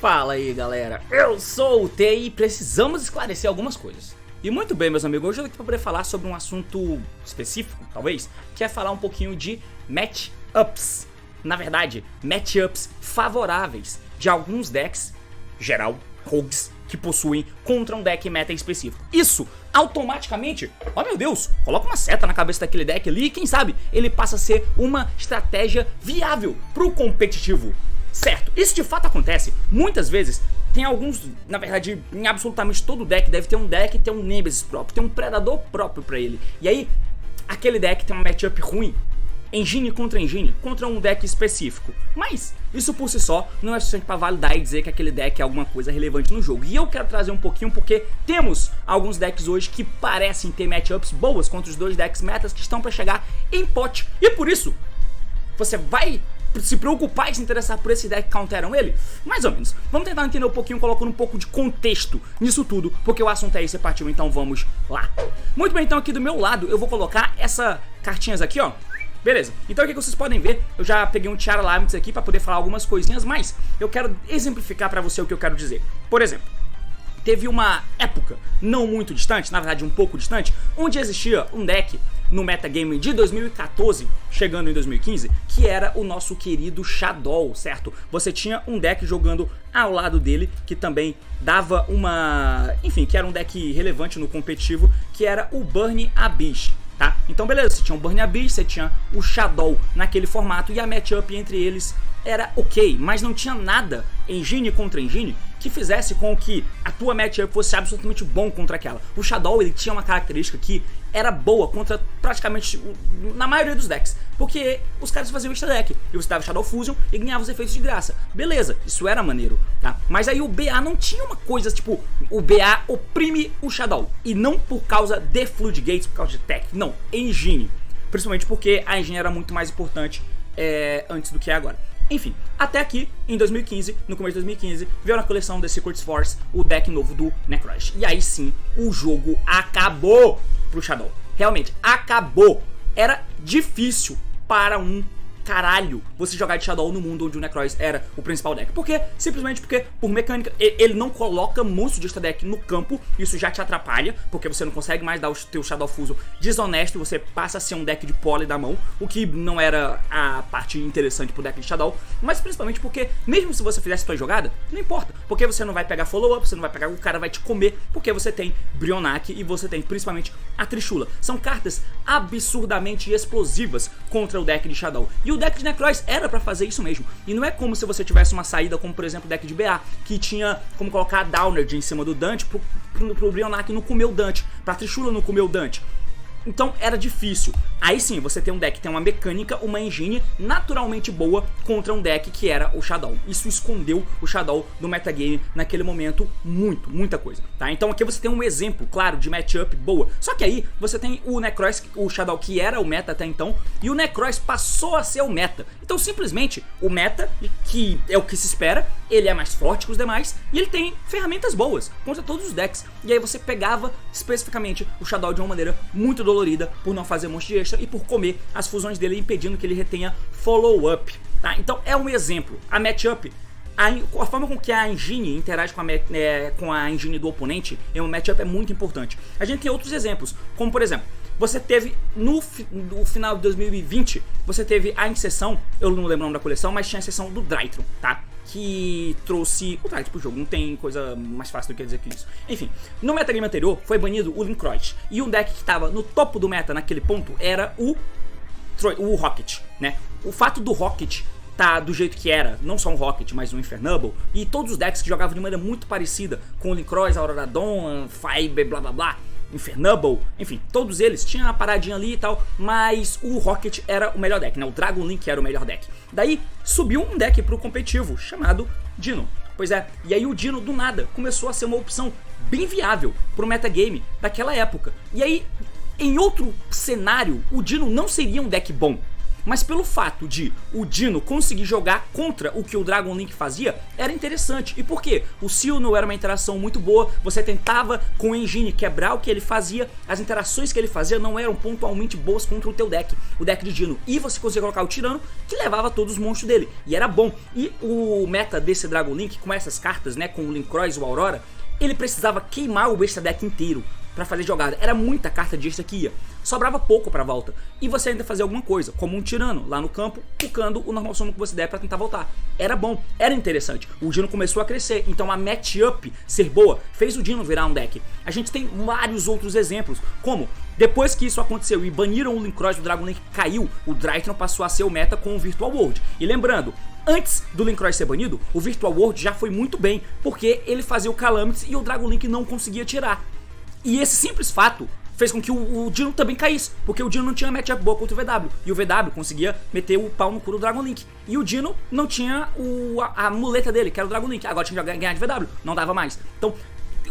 Fala aí galera, eu sou o T e precisamos esclarecer algumas coisas. E muito bem meus amigos, hoje eu tô aqui pra poder falar sobre um assunto específico, talvez, que é falar um pouquinho de matchups. Na verdade, matchups favoráveis de alguns decks, geral, rogues, que possuem contra um deck meta específico. Isso, automaticamente, oh meu Deus, coloca uma seta na cabeça daquele deck ali e quem sabe ele passa a ser uma estratégia viável pro competitivo. Certo, isso de fato acontece, muitas vezes tem alguns, na verdade, em absolutamente todo deck deve ter um deck, tem um Nemesis próprio, tem um Predador próprio pra ele. E aí, aquele deck tem uma matchup ruim, engine, contra um deck específico. Mas, isso por si só não é suficiente pra validar e dizer que aquele deck é alguma coisa relevante no jogo. E eu quero trazer um pouquinho porque temos alguns decks hoje que parecem ter matchups boas contra os dois decks metas que estão pra chegar em pote. E por isso, você vai se preocupar e se interessar por esse deck que counteram ele? Mais ou menos. Vamos tentar entender um pouquinho, colocando um pouco de contexto nisso tudo, porque o assunto é esse, partiu, então vamos lá. Muito bem, então aqui do meu lado eu vou colocar essas cartinhas aqui, ó. Beleza, então aqui que vocês podem ver, eu já peguei um Tiara Laments aqui pra poder falar algumas coisinhas, mas eu quero exemplificar pra você o que eu quero dizer. Por exemplo, teve uma época não muito distante, na verdade um pouco distante, onde existia um deck no metagame de 2014, chegando em 2015, que era o nosso querido Shadow, certo? Você tinha um deck jogando ao lado dele, que também dava uma... enfim, que era um deck relevante no competitivo, que era o Burning Abyss, tá? Então beleza, você tinha o Burning Abyss, você tinha o Shadow naquele formato, e a matchup entre eles era ok, mas não tinha nada, engine contra engine, que fizesse com que a tua matchup fosse absolutamente bom contra aquela. O Shadow, ele tinha uma característica que era boa contra praticamente, na maioria dos decks, porque os caras faziam extra deck, e você dava Shadow Fusion e ganhava os efeitos de graça. Beleza, isso era maneiro, tá? Mas aí o BA não tinha uma coisa, tipo, o BA oprime o Shadow, e não por causa de Floodgates, por causa de tech, não, engine. Principalmente porque a engine era muito mais importante antes do que é agora. Enfim, até aqui, em 2015, no começo de 2015, veio na coleção The Secret Force o deck novo do Necroz. E aí sim, o jogo acabou pro Shadow. Realmente, acabou. Era difícil para um caralho você jogar de Shadow no mundo onde o Necroz era o principal deck. Por quê? Simplesmente porque, por mecânica, ele não coloca monstro de extra deck no campo. Isso já te atrapalha, porque você não consegue mais dar o teu Shadow Fusion desonesto. Você passa a ser um deck de poly da mão, o que não era a parte interessante pro deck de Shadow. Mas principalmente porque, mesmo se você fizesse sua jogada, não importa. Porque você não vai pegar follow-up, você não vai pegar, o cara vai te comer, porque você tem Brionac e você tem principalmente a Trishula. São cartas absurdamente explosivas contra o deck de Shadow. E o deck de Necroz era pra fazer isso mesmo. E não é como se você tivesse uma saída como, por exemplo, o deck de BA, que tinha como colocar a Downerd em cima do Dante pro Brionac não comer o Dante, pra Trishula não comer o Dante. Então era difícil. Aí sim, você tem um deck que tem uma mecânica, uma engine naturalmente boa contra um deck que era o Shadow. Isso escondeu o Shadow do metagame naquele momento muita coisa, tá? Então aqui você tem um exemplo, claro, de matchup boa. Só que aí você tem o Necroz, o Shadow que era o meta até então, e o Necroz passou a ser o meta. Então simplesmente o meta, que é o que se espera, ele é mais forte que os demais e ele tem ferramentas boas contra todos os decks. E aí você pegava especificamente o Shadow de uma maneira muito dolorida por não fazer um monte de extra e por comer as fusões dele, impedindo que ele retenha follow-up, tá? Então é um exemplo. A matchup, a forma com que a engine interage com a engine do oponente em uma matchup é muito importante. A gente tem outros exemplos, como por exemplo, você teve no final de 2020, você teve a inserção, eu não lembro o nome da coleção, mas tinha a inserção do Drytron, tá? Que trouxe o Drytron pro jogo, não tem coisa mais fácil do que dizer que isso. Enfim, no metagame anterior foi banido o Linkroyd, e um deck que estava no topo do meta naquele ponto era o Rocket, né? O fato do Rocket tá do jeito que era, não só um Rocket, mas um Infernable, e todos os decks que jogavam de maneira muito parecida com o Linkroyd, Aurora Dawn, Fiber, blá blá blá, Infernable, enfim, todos eles tinham uma paradinha ali e tal, mas o Rocket era o melhor deck, né? O Dragon Link era o melhor deck. Daí subiu um deck pro competitivo chamado Dino. Pois é, e aí o Dino do nada começou a ser uma opção bem viável pro metagame daquela época. E aí, em outro cenário, o Dino não seria um deck bom. mas pelo fato de o Dino conseguir jogar contra o que o Dragon Link fazia, era interessante. E por quê? O Silno era uma interação muito boa, você tentava com o Engine quebrar o que ele fazia, as interações que ele fazia não eram pontualmente boas contra o teu deck, o deck de Dino, e você conseguia colocar o Tirano, que levava todos os monstros dele, e era bom. E o meta desse Dragon Link, com essas cartas, né, com o Linkroys e o Aurora, ele precisava queimar o extra deck inteiro pra fazer jogada. Era muita carta de extra que ia. Sobrava pouco pra volta. E você ainda fazia alguma coisa, como um Tirano lá no campo, tocando o normal summon que você der pra tentar voltar. Era bom, era interessante. O Dino começou a crescer, então a matchup ser boa fez o Dino virar um deck. A gente tem vários outros exemplos, como depois que isso aconteceu e baniram o Linkroys do Dragon Link, caiu, o Drytron passou a ser o meta com o Virtual World. E lembrando, antes do Linkroys ser banido, o Virtual World já foi muito bem, porque ele fazia o Calamities e o Dragon Link não conseguia tirar. E esse simples fato fez com que o Dino também caísse, porque o Dino não tinha matchup boa contra o VW, e o VW conseguia meter o pau no cu do Dragon Link, e o Dino não tinha a muleta dele, que era o Dragon Link, agora tinha que ganhar de VW, não dava mais. Então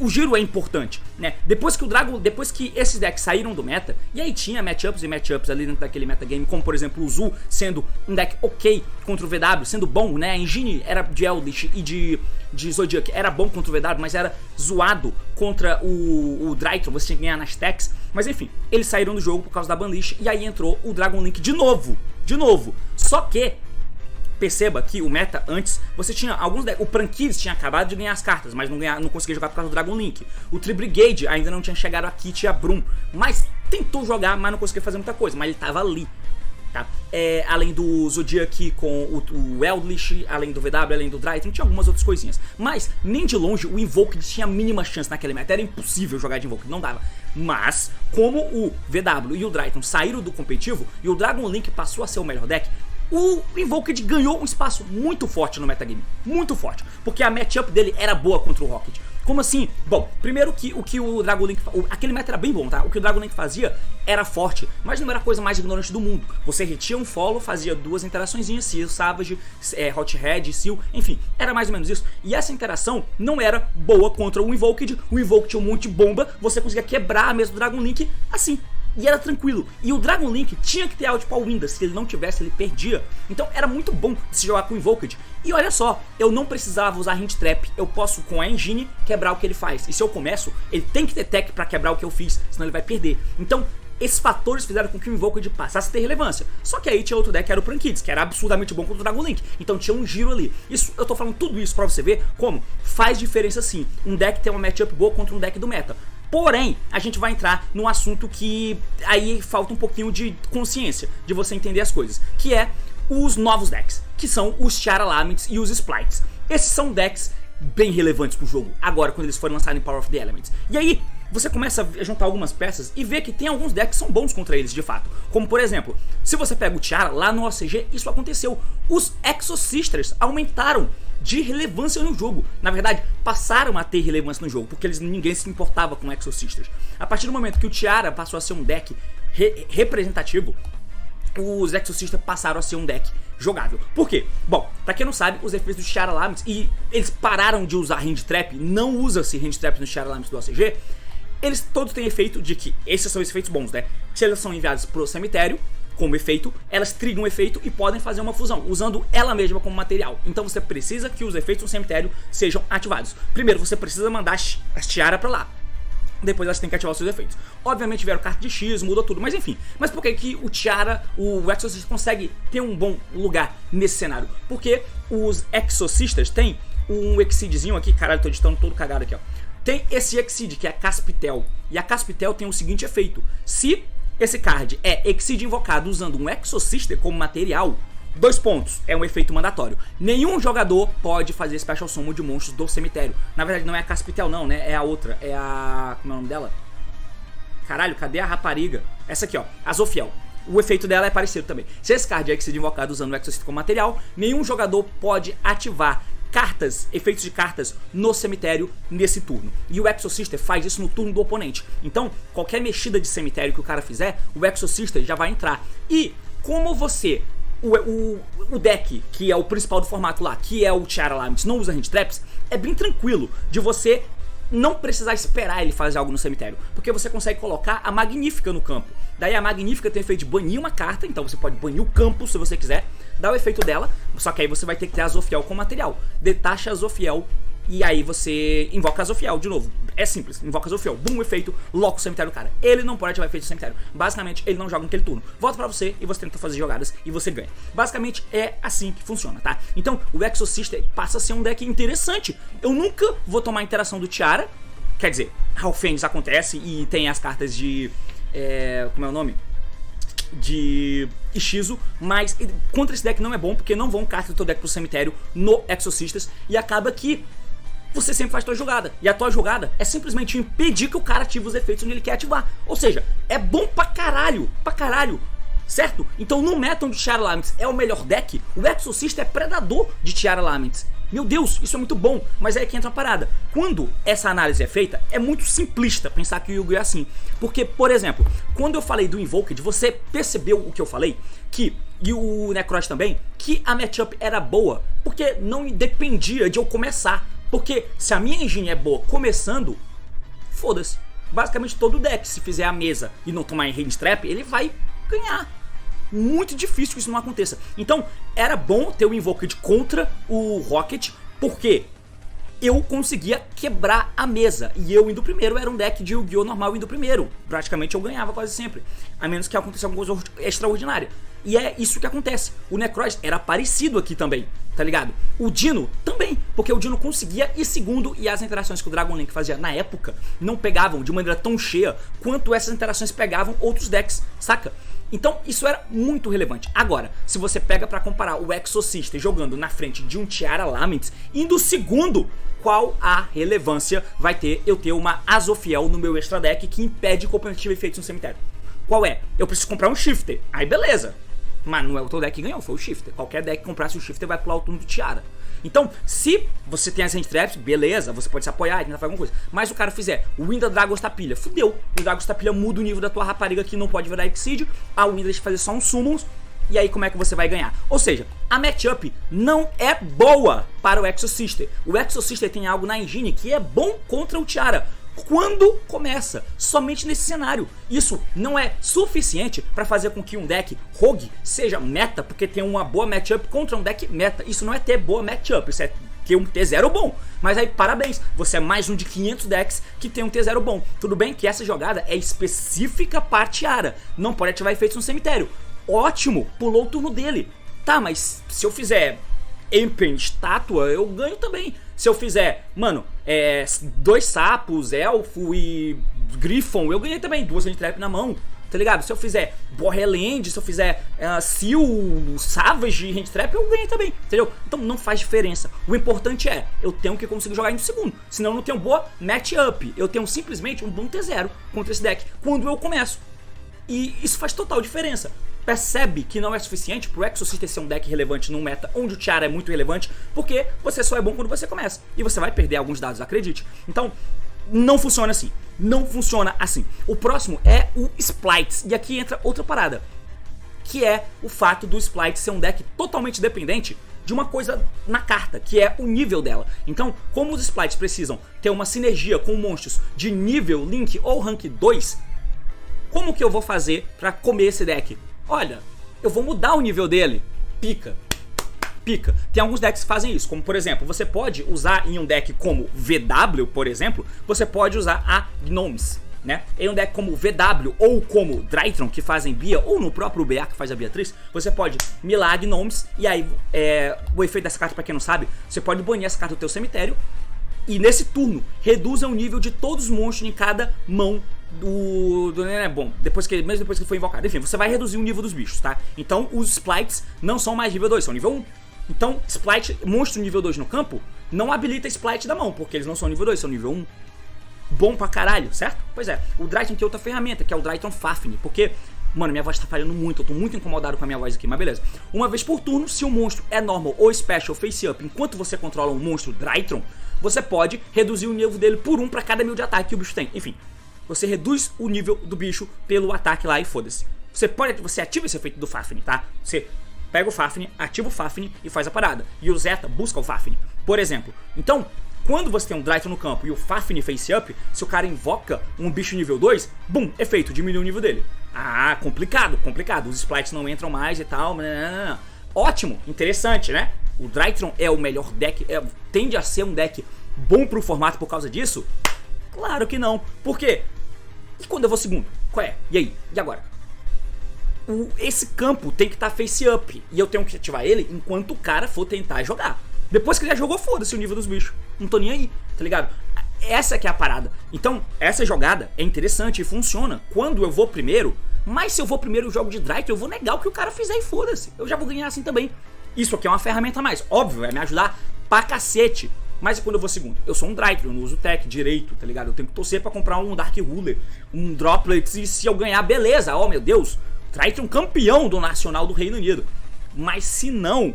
o giro é importante, né? Depois que esses decks saíram do meta, e aí tinha matchups e matchups ali dentro daquele metagame, como por exemplo o Zu sendo um deck ok contra o VW, sendo bom, né? A Engine era de Eldritch e de Zodiac, era bom contra o VW, mas era zoado contra o Drytron, você tinha que ganhar nas stacks. Mas enfim, eles saíram do jogo por causa da banlist, e aí entrou o Dragon Link de novo. Só que perceba que o meta antes, você tinha alguns decks. O Prankiris tinha acabado de ganhar as cartas, mas não conseguia jogar por causa do Dragon Link. O Tri-Brigade ainda não tinha chegado a Kit e a Brum, mas tentou jogar, mas não conseguia fazer muita coisa, mas ele tava ali. Tá? Além do Zodiac com o Eldritch, além do VW, além do Drytron, tinha algumas outras coisinhas. Mas nem de longe o Invoked tinha a mínima chance naquele meta, era impossível jogar de Invoked, não dava. Mas, como o VW e o Drytron saíram do competitivo e o Dragon Link passou a ser o melhor deck, o Invoked ganhou um espaço muito forte no metagame, muito forte, porque a matchup dele era boa contra o Rocket. Como assim? Bom, primeiro que o que o Dragon Link... aquele meta era bem bom, tá? O que o Dragon Link fazia era forte, mas não era a coisa mais ignorante do mundo. Você retia um follow, fazia duas interaçõezinhas, Seal, Savage, Hot Red, Seal, enfim, era mais ou menos isso. E essa interação não era boa contra o Invoked tinha um monte de bomba, você conseguia quebrar a mesa do Dragon Link assim. E era tranquilo. E o Dragon Link tinha que ter Outpower Winda. Se ele não tivesse, ele perdia. Então era muito bom de se jogar com o Invoked. E olha só, eu não precisava usar Hint Trap. Eu posso, com a Engine, quebrar o que ele faz. E se eu começo, ele tem que ter tech pra quebrar o que eu fiz, senão ele vai perder. Então esses fatores fizeram com que o Invoked passasse a ter relevância. Só que aí tinha outro deck, que era o Prankiris, que era absurdamente bom contra o Dragon Link. Então tinha um giro ali. Isso, eu tô falando tudo isso pra você ver como faz diferença sim. Um deck tem uma matchup boa contra um deck do meta. Porém, a gente vai entrar num assunto que aí falta um pouquinho de consciência, de você entender as coisas, que é os novos decks, que são os Tiara Laments e os Sprites. Esses são decks bem relevantes pro jogo, agora quando eles forem lançados em Power of the Elements. E aí, você começa a juntar algumas peças e vê que tem alguns decks que são bons contra eles, de fato. Como por exemplo, se você pega o Tiara, lá no OCG, isso aconteceu. Os Exo Sisters aumentaram de relevância no jogo. Na verdade, passaram a ter relevância no jogo, porque ninguém se importava com Exo Sisters. A partir do momento que o Tiara passou a ser um deck representativo, os Exo Sisters passaram a ser um deck jogável. Por quê? Bom, pra quem não sabe, os efeitos do Tiara Laments, e eles pararam de usar Hand Trap, não usa-se Hand Trap no Tiara Laments do OCG, eles todos têm efeito de que, esses são os efeitos bons, né? Se eles são enviados pro cemitério, como efeito, elas trigam um efeito e podem fazer uma fusão, usando ela mesma como material. Então você precisa que os efeitos do cemitério sejam ativados. Primeiro você precisa mandar as Tiara pra lá, depois elas têm que ativar os seus efeitos. Obviamente vieram carta de X, muda tudo, mas enfim. Mas por que o Tiara, o Exorcist consegue ter um bom lugar nesse cenário? Porque os Exorcistas têm um Exceedzinho aqui, caralho, tô editando todo cagado aqui, ó. Tem esse Exceed, que é a Caspitel, e a Caspitel tem o seguinte efeito: se esse card é Exceed invocado usando um Exorcister como material, 2 pontos, é um efeito mandatório. Nenhum jogador pode fazer Special Summon de monstros do cemitério. Na verdade não é a Caspitel não, né? É a outra, é a... como é o nome dela? Caralho, cadê a rapariga? Essa aqui, ó, a Zofiel. O efeito dela é parecido também. Se esse card é Exceed invocado usando o Exorcister como material, nenhum jogador pode ativar cartas, efeitos de cartas no cemitério nesse turno. E o Exorcister faz isso no turno do oponente. Então, qualquer mexida de cemitério que o cara fizer, o Exorcister já vai entrar. E como você, o deck, que é o principal do formato lá, que é o Tiara Laments, não usa Hand Traps, é bem tranquilo de você não precisar esperar ele fazer algo no cemitério, porque você consegue colocar a Magnífica no campo. Daí a Magnífica tem o efeito de banir uma carta, então você pode banir o campo se você quiser, dá o efeito dela, só que aí você vai ter que ter a Azofiel com material. Detacha a Azofiel e aí você invoca a Azofiel de novo. É simples, invoca a Azofiel, bum, efeito, loca o cemitério do cara. Ele não pode ativar efeito do cemitério. Basicamente, ele não joga naquele turno. Volta pra você e você tenta fazer jogadas e você ganha. Basicamente, é assim que funciona, tá? Então, o Exorcista passa a ser um deck interessante. Eu nunca vou tomar a interação do Tiara. Quer dizer, Halfengs acontece e tem as cartas de... como é o nome? De Ishizu, mas contra esse deck não é bom, porque não vão cartas do teu deck pro cemitério no Exorcistas, e acaba que você sempre faz tua jogada, e a tua jogada é simplesmente impedir que o cara ative os efeitos onde ele quer ativar. Ou seja, é bom pra caralho, certo? Então no meta onde Tiara Laments é o melhor deck, o Exorcista é predador de Tiara Laments. Meu Deus, isso é muito bom, mas aí é que entra uma parada. Quando essa análise é feita, é muito simplista pensar que o Yu-Gi-Oh! É assim. Porque, por exemplo, quando eu falei do Invoked, você percebeu o que eu falei? E o Necrod também, que a matchup era boa, porque não dependia de eu começar. Porque se a minha engine é boa começando, foda-se. Basicamente todo deck, se fizer a mesa e não tomar em range trap, ele vai ganhar. Muito difícil que isso não aconteça. Então, era bom ter o Invoked contra o Rocket, porque eu conseguia quebrar a mesa. E eu indo primeiro era um deck de Yu-Gi-Oh! Normal indo primeiro. Praticamente eu ganhava quase sempre. A menos que acontecesse alguma coisa extraordinária. E é isso que acontece. O Necrod era parecido aqui também, tá ligado? O Dino também, porque o Dino conseguia ir segundo e as interações que o Dragon Link fazia na época não pegavam de maneira tão cheia quanto essas interações pegavam outros decks, saca? Então isso era muito relevante. Agora, se você pega pra comparar o Exorcista jogando na frente de um Tiara Laments, indo segundo, qual a relevância vai ter eu ter uma Azofiel no meu extra deck que impede que eu ative efeitos no cemitério? Qual é? Eu preciso comprar um Shifter, aí beleza. Mas não é o teu deck que ganhou, foi o Shifter. Qualquer deck que comprasse o Shifter vai pular o turno do Tiara. Então, se você tem as hand traps, beleza, você pode se apoiar e tentar fazer alguma coisa. Mas o cara fizer o Winda Dragos Tapilha, fudeu. O Dragos Tapilha muda o nível da tua rapariga que não pode virar Exceed. A Winda deixa de fazer só uns Summons. E aí como é que você vai ganhar? Ou seja, a matchup não é boa para o Exorcista. O Exorcista tem algo na engine que é bom contra o Tiara. Quando começa, somente nesse cenário. Isso não é suficiente para fazer com que um deck Rogue seja meta, porque tem uma boa matchup contra um deck meta. Isso não é ter boa matchup, isso é ter um T0 bom. Mas aí parabéns, você é mais um de 500 decks que tem um T0 bom. Tudo bem que essa jogada é específica para Tiara, não pode ativar efeitos no cemitério. Ótimo, pulou o turno dele. Tá, mas se eu fizer Empen, estátua, eu ganho também. Se eu fizer, mano, 2 sapos, elfo e Griffon, eu ganhei também, 2 hand trap na mão, tá ligado? Se eu fizer Borreland, se eu fizer Seal, Savage, hand trap, eu ganhei também, entendeu? Então não faz diferença. O importante é, eu tenho que conseguir jogar em segundo, senão eu não tenho boa matchup. Eu tenho simplesmente um bom T0 contra esse deck, quando eu começo. E isso faz total diferença. Percebe que não é suficiente pro Exorcista ser um deck relevante num meta onde o Tiara é muito relevante, porque você só é bom quando você começa. E você vai perder alguns dados, acredite. Então, não funciona assim. Não funciona assim. O próximo é o Splites. E aqui entra outra parada, que é o fato do Splites ser um deck totalmente dependente de uma coisa na carta, que é o nível dela. Então, como os Splites precisam ter uma sinergia com monstros de nível Link ou Rank 2, como que eu vou fazer pra comer esse deck? Olha, eu vou mudar o nível dele. Pica. Tem alguns decks que fazem isso, como por exemplo, você pode usar em um deck como VW, por exemplo, você pode usar a Gnomes, né? Em um deck como VW ou como Drytron, que fazem Bia, ou no próprio BA que faz a Beatriz, você pode milar Gnomes, e aí o efeito dessa carta, pra quem não sabe, você pode banir essa carta do teu cemitério, e nesse turno, reduza o nível de todos os monstros em cada mão bom, mesmo depois que foi invocado. Enfim, você vai reduzir o nível dos bichos, tá? Então os Splites não são mais nível 2, são nível 1. Então, Splite, monstro nível 2 no campo, não habilita Splite da mão, porque eles não são nível 2, são nível 1. Bom pra caralho, certo? Pois é, o Drytron tem outra ferramenta, que é o Drytron Fafnir, porque, mano, minha voz tá falhando muito, eu tô muito incomodado com a minha voz aqui, mas beleza. Uma vez por turno, se o monstro é normal ou special face up, enquanto você controla um monstro Drytron, você pode reduzir o nível dele por 1 pra cada 1000 de ataque que o bicho tem. Enfim, você reduz o nível do bicho pelo ataque lá e foda-se. Você ativa esse efeito do Fafnir, tá? Você pega o Fafnir, ativa o Fafnir e faz a parada. E o Zeta busca o Fafnir, por exemplo. Então, quando você tem um Drytron no campo e o Fafnir face up, se o cara invoca um bicho nível 2, bum, efeito, diminui o nível dele. Ah, complicado, complicado. Os sprites não entram mais e tal. Não. Ótimo, interessante, né? O Drytron é o melhor deck, tende a ser um deck bom pro formato por causa disso? Claro que não. Por quê? E quando eu vou segundo? Qual é? E aí? E agora? Esse campo tem que estar face up. E eu tenho que ativar ele enquanto o cara for tentar jogar. Depois que ele já jogou, foda-se o nível dos bichos. Não tô nem aí, tá ligado? Essa que é a parada. Então, essa jogada é interessante e funciona quando eu vou primeiro. Mas se eu vou primeiro o jogo de Drytron, eu vou negar o que o cara fizer e foda-se. Eu já vou ganhar assim também. Isso aqui é uma ferramenta a mais. Óbvio, vai me ajudar pra cacete. Mas quando eu vou segundo? Eu sou um Drytron, eu não uso tech direito, tá ligado? Eu tenho que torcer pra comprar um Dark Ruler, um Droplets, e se eu ganhar, beleza. Oh, meu Deus. Drytron campeão do Nacional do Reino Unido. Mas se não,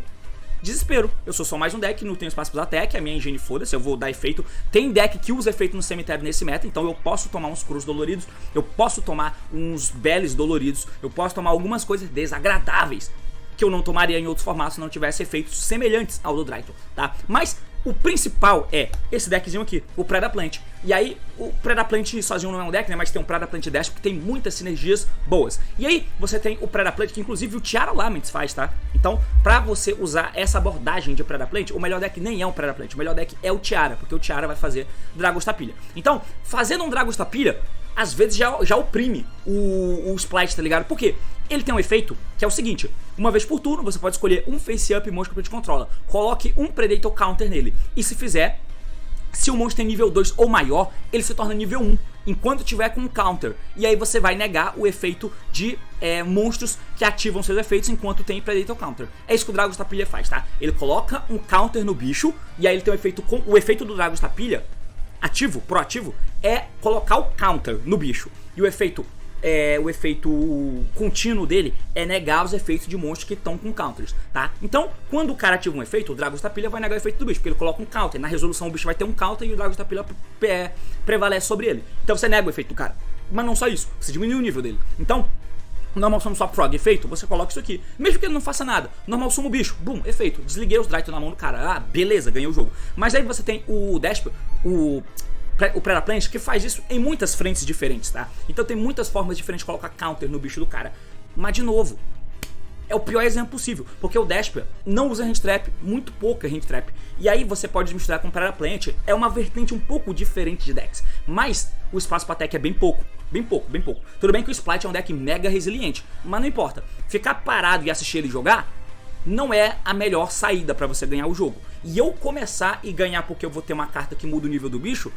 desespero. Eu sou só mais um deck, não tenho espaço pra usar tech, a minha engine foda-se, eu vou dar efeito. Tem deck que usa efeito no cemitério nesse meta, então eu posso tomar uns cruz doloridos, eu posso tomar uns bellies doloridos, eu posso tomar algumas coisas desagradáveis que eu não tomaria em outros formatos se não tivesse efeitos semelhantes ao do Drytron, tá? Mas o principal é esse deckzinho aqui, o Predaplant. E aí, o Predaplant sozinho não é um deck, né? Mas tem um Predaplant Dash que tem muitas sinergias boas. E aí, você tem o Predaplant, que inclusive o Tiara Laments faz, tá? Então, pra você usar essa abordagem de Predaplant, o melhor deck nem é um Predaplant, o melhor deck é o Tiara, porque o Tiara vai fazer Dragos Tapilha. Então, fazendo um Dragos Tapilha, às vezes já oprime o Splice, tá ligado? Por quê? Ele tem um efeito que é o seguinte: uma vez por turno você pode escolher um face up monstro que te controla. Coloque um Predator Counter nele. E se fizer, se o monstro tem nível 2 ou maior, ele se torna nível 1 enquanto tiver com um counter. E aí você vai negar o efeito de monstros que ativam seus efeitos enquanto tem Predator Counter. É isso que o Dragos Tapilha faz, tá? Ele coloca um counter no bicho e aí ele tem um efeito com o efeito do Dragos Tapilha ativo, proativo, é colocar o counter no bicho. E o efeito contínuo dele é negar os efeitos de monstros que estão com counters, tá? Então, quando o cara ativa um efeito, o Dragos Tapilha vai negar o efeito do bicho, porque ele coloca um counter. Na resolução o bicho vai ter um counter e o Dragos Tapilha prevalece sobre ele. Então você nega o efeito do cara. Mas não só isso, você diminui o nível dele. Então, normal sumo swap frog, efeito, você coloca isso aqui. Mesmo que ele não faça nada, normal sumo bicho, bum, efeito. Desliguei os Drytron na mão do cara, ah, beleza, ganhei o jogo. Mas aí você tem o Desper, o Predaplant, que faz isso em muitas frentes diferentes, tá? Então tem muitas formas diferentes de colocar counter no bicho do cara. Mas de novo, é o pior exemplo possível, porque o Desper não usa hand trap, muito pouca hand trap. E aí você pode misturar com o Predaplant, é uma vertente um pouco diferente de decks. Mas o espaço pra tech é bem pouco. Bem pouco, bem pouco. Tudo bem que o Splice é um deck mega resiliente, mas não importa. Ficar parado e assistir ele jogar não é a melhor saída pra você ganhar o jogo. E eu começar e ganhar porque eu vou ter uma carta que muda o nível do bicho,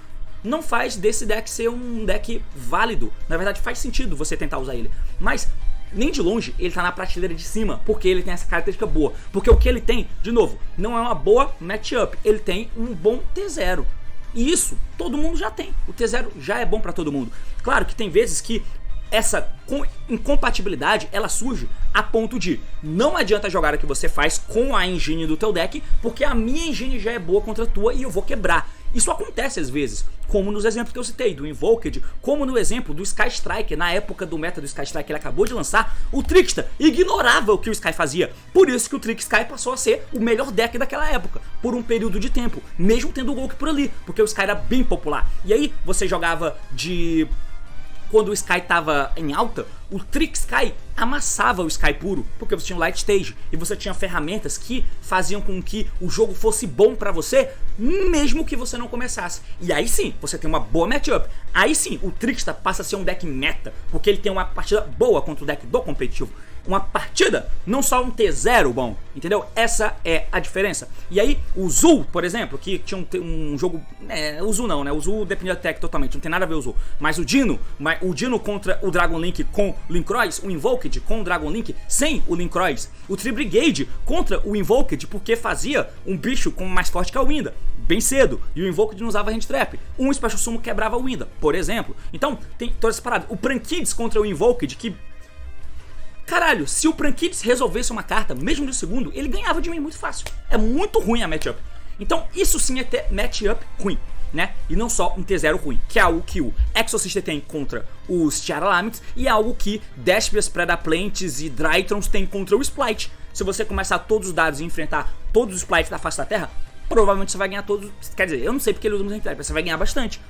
não faz desse deck ser um deck válido. Na verdade faz sentido você tentar usar ele, mas nem de longe ele tá na prateleira de cima, porque ele tem essa característica boa. Porque o que ele tem, de novo, não é uma boa matchup, ele tem um bom T0. E isso todo mundo já tem, o T0 já é bom pra todo mundo. Claro que tem vezes que essa incompatibilidade ela surge a ponto de não adianta a jogada que você faz com a engine do teu deck, porque a minha engine já é boa contra a tua e eu vou quebrar. Isso acontece às vezes, como nos exemplos que eu citei, do Invoked, como no exemplo do Sky Striker. Na época do meta do Sky Striker que ele acabou de lançar, o Trickster ignorava o que o Sky fazia. Por isso que o Trick Sky passou a ser o melhor deck daquela época, por um período de tempo, mesmo tendo o Golk por ali, porque o Sky era bem popular. E aí você jogava de... Quando o Sky tava em alta, o Trick Sky amassava o Sky puro, porque você tinha um Light Stage e você tinha ferramentas que faziam com que o jogo fosse bom pra você, mesmo que você não começasse. E aí sim, você tem uma boa matchup. Aí sim, o Trickster passa a ser um deck meta, porque ele tem uma partida boa contra o deck do competitivo. Uma partida, não só um T0 bom, entendeu? Essa é a diferença. E aí, o Zul, por exemplo, que tinha um jogo... o Zul não, né? O Zul dependia da tech totalmente, não tem nada a ver o Zul. Mas o Dino contra o Dragon Link com Linkroys, o Invoked com o Dragon Link sem o Linkroys. O Tri-Brigade contra o Invoked, porque fazia um bicho com mais forte que a Winda, bem cedo, e o Invoked não usava Hand Trap. Um Special Summon quebrava a Winda, por exemplo. Então, tem todas essas paradas. O Prankids contra o Invoked, que... Caralho, se o Prankids resolvesse uma carta, mesmo de segundo, ele ganhava de mim muito fácil. É muito ruim a matchup. Então isso sim é ter matchup ruim, né? E não só um T0 ruim, que é algo que o Exorcist tem contra os Tiara Laments e é algo que Despias, Predaplantes e Drytrons tem contra o Splice. Se você começar todos os dados e enfrentar todos os Splites da face da Terra, provavelmente você vai ganhar todos. Quer dizer, eu não sei porque ele usa muito rank, você vai ganhar bastante.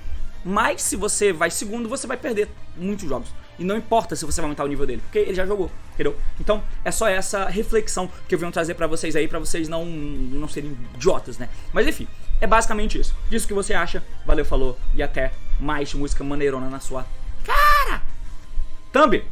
Mas se você vai segundo, você vai perder muitos jogos. E não importa se você vai aumentar o nível dele, porque ele já jogou, entendeu? Então é só essa reflexão que eu venho trazer pra vocês aí, pra vocês não serem idiotas, né? Mas enfim, é basicamente isso. Diz o que você acha, valeu, falou, e até mais música maneirona na sua cara! Thumb!